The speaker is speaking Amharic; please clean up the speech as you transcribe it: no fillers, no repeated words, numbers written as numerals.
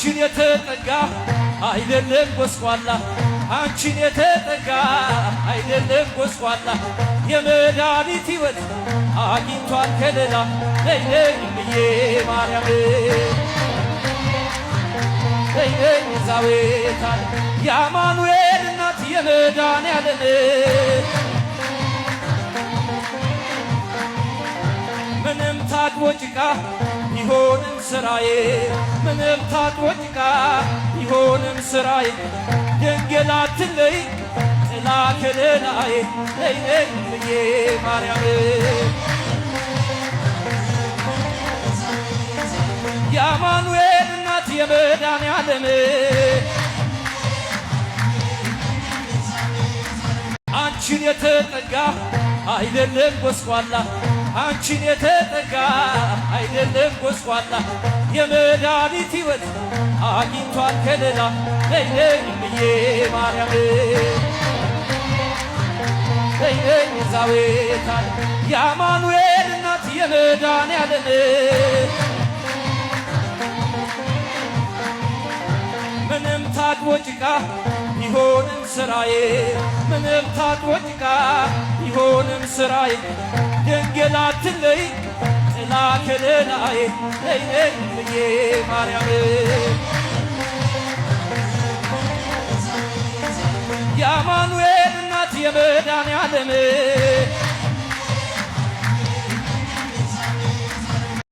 አንቺን የተጠጋ አይደለም ጎስቋላ አንቺን የተጠጋ አይደለም ጎስቋላ የመድኃኒት ሕይወት አግኝቷል ከለላ ነይ ነይ እምዬ ማርያም ነይ ነይ ቤዛዊተ ዓለም የአማኑኤል እናት የመድኃኔዓለም ምንም ታጥቦ ጭቃ ቢሆንም ስራዬ ምንም ታጥቦ ጭቃ ቢሆንም ስራዬ ድንግል አትለይ ጥላ ከለላዬ ነይ ነይ እምዬ ማርያም የአማኑኤል እናት የመድኃኔዓለም አንቺን የተጠጋ አይደለም ጎስቋላ አንቺን የተጠጋ አይደለም ጎስቋላ የመድኃኒት ሕይወት አግኝቷል ከለላ ነይ ነይ እምዬ ማርያም ነይ ነይ ቤዛዊተ ዓለም የአማኑኤል እናት የመድኃኔዓለም ምንም ታጥቦ ጭቃ ቢሆንም ስራዬ ምንም ታጥቦ ጭቃ ቢሆንም ስራዬ ድንግል አትለይ ጥላ ከለላዬ ነይ ነይ እምዬ ማርያም የአማኑኤል እናት የመድኃኔዓለም